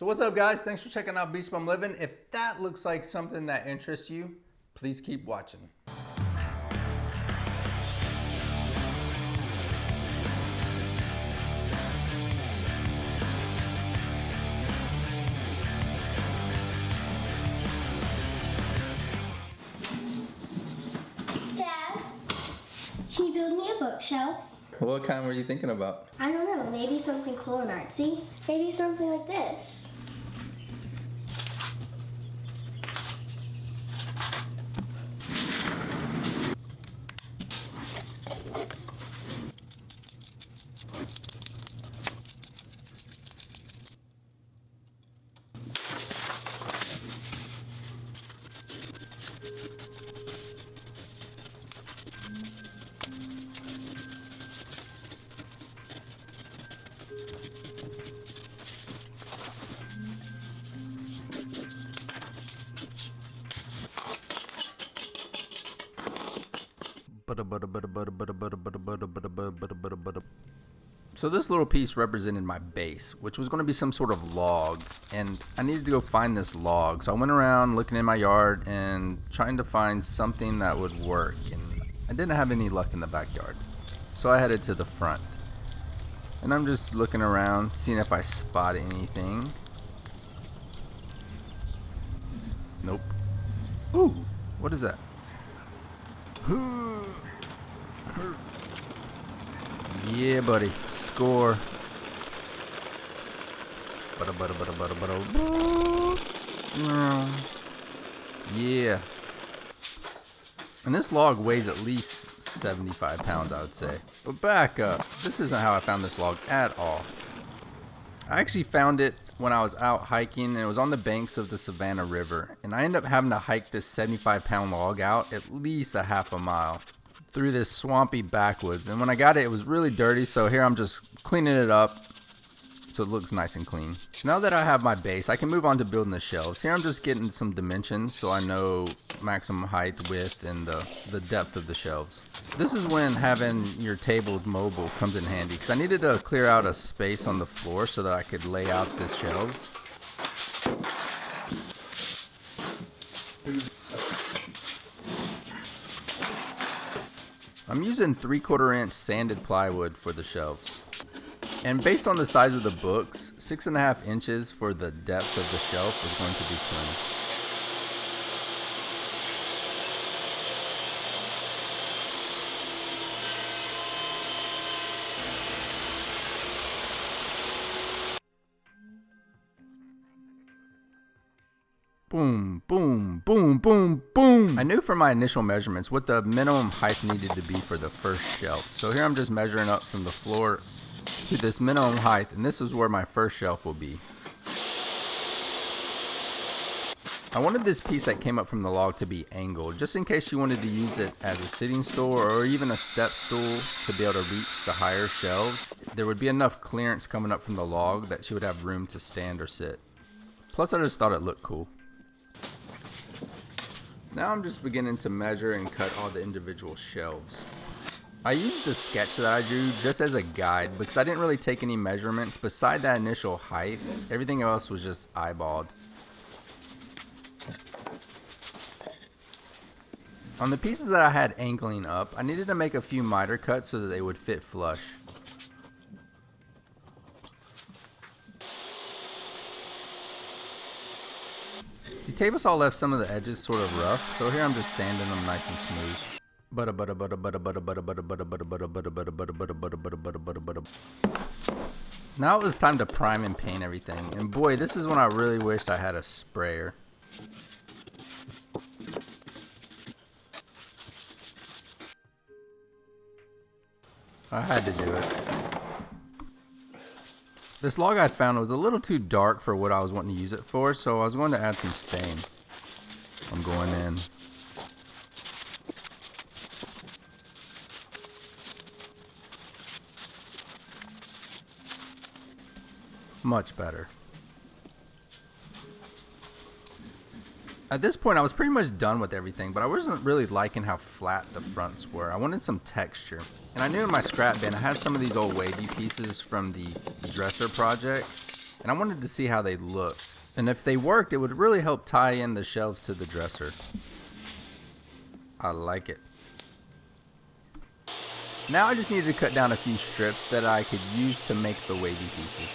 what's up, guys? Thanks for checking out BeachBumLivin. If that looks like something that interests you, please keep watching. Dad, can you build me a bookshelf? What kind were you thinking about? I don't know, maybe something cool and artsy. Maybe something like this. So this little piece represented my base, which was going to be some sort of log, and I needed to go find this log. So I went around looking in my yard and trying to find something that would work, and I didn't have any luck in the backyard. So I headed to the front, and I'm just looking around, seeing if I spot anything. Nope. Ooh, what is that? Yeah, buddy. Score. Yeah. And this log weighs at least 75 pounds, I would say. But back up. This isn't how I found this log at all. I actually found it when I was out hiking, and it was on the banks of the Savannah River. And I ended up having to hike this 75-pound log out at least a half a mile through this swampy backwoods. And when I got it, it was really dirty, so here I'm just cleaning it up so it looks nice and clean. Now that I have my base, I can move on to building the shelves. Here I'm just getting some dimensions so I know maximum height, width, and the depth of the shelves. This is when having your tables mobile comes in handy, because I needed to clear out a space on the floor so that I could lay out the shelves. I'm using 3/4 inch sanded plywood for the shelves. And based on the size of the books, 6.5 inches for the depth of the shelf is going to be plenty. Boom, boom, boom, boom, boom. I knew from my initial measurements what the minimum height needed to be for the first shelf. So here I'm just measuring up from the floor to this minimum height, and this is where my first shelf will be. I wanted this piece that came up from the log to be angled, just in case you wanted to use it as a sitting stool or even a step stool to be able to reach the higher shelves. There would be enough clearance coming up from the log that she would have room to stand or sit. Plus, I just thought it looked cool. Now I'm just beginning to measure and cut all the individual shelves. I used the sketch that I drew just as a guide because I didn't really take any measurements beside that initial height. Everything else was just eyeballed. On the pieces that I had angling up, I needed to make a few miter cuts so that they would fit flush. The table saw left some of the edges sort of rough, so here I'm just sanding them nice and smooth. Now it was time to prime and paint everything, and boy, this is when I really wished I had a sprayer. I had to do it. This log I found was a little too dark for what I was wanting to use it for, so I was going to add some stain. I'm going in. Much better. At this point, I was pretty much done with everything, but I wasn't really liking how flat the fronts were. I wanted some texture. And I knew in my scrap bin I had some of these old wavy pieces from the dresser project, and I wanted to see how they looked. And if they worked, it would really help tie in the shelves to the dresser. I like it. Now I just needed to cut down a few strips that I could use to make the wavy pieces.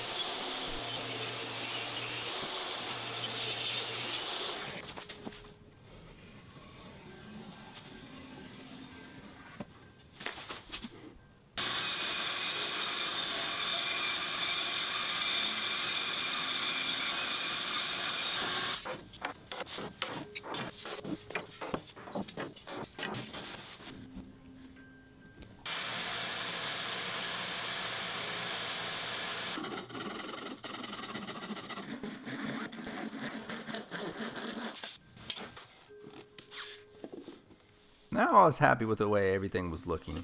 Now I was happy with the way everything was looking.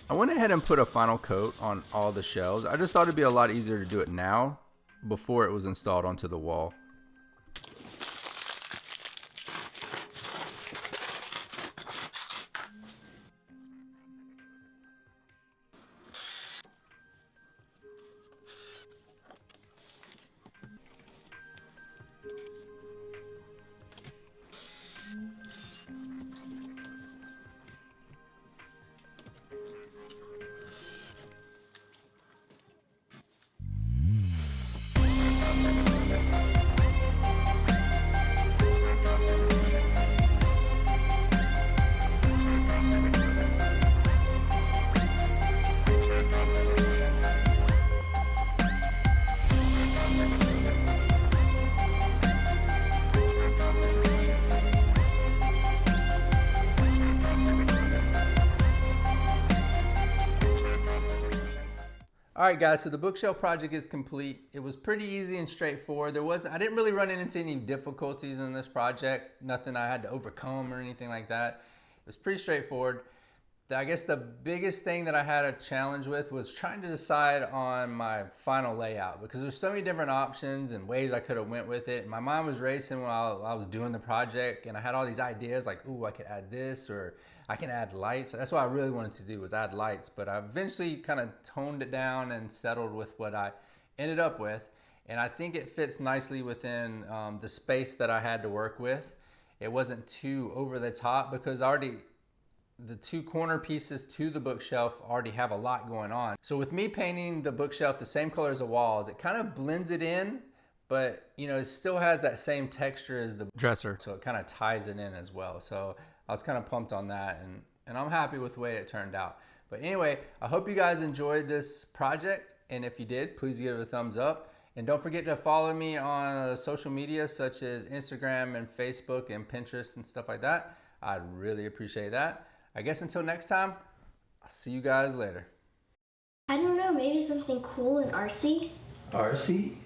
I went ahead and put a final coat on all the shelves. I just thought it'd be a lot easier to do it now before it was installed onto the wall. Alright guys, so the bookshelf project is complete. It was pretty easy and straightforward. I didn't really run into any difficulties in this project. Nothing I had to overcome or anything like that. It was pretty straightforward. I guess the biggest thing that I had a challenge with was trying to decide on my final layout, because there's so many different options and ways I could have went with it. My mind was racing while I was doing the project, and I had all these ideas like, ooh, I could add this, or I can add lights. That's what I really wanted to do, was add lights, but I eventually kind of toned it down and settled with what I ended up with. And I think it fits nicely within the space that I had to work with. It wasn't too over the top, because the two corner pieces to the bookshelf already have a lot going on. So with me painting the bookshelf the same color as the walls, it kind of blends it in, but you know, it still has that same texture as the dresser. So it kind of ties it in as well. So I was kind of pumped on that, and I'm happy with the way it turned out. But anyway, I hope you guys enjoyed this project. And if you did, please give it a thumbs up. And don't forget to follow me on social media such as Instagram and Facebook and Pinterest and stuff like that. I'd really appreciate that. I guess until next time, I'll see you guys later. I don't know, maybe something cool and artsy. RC?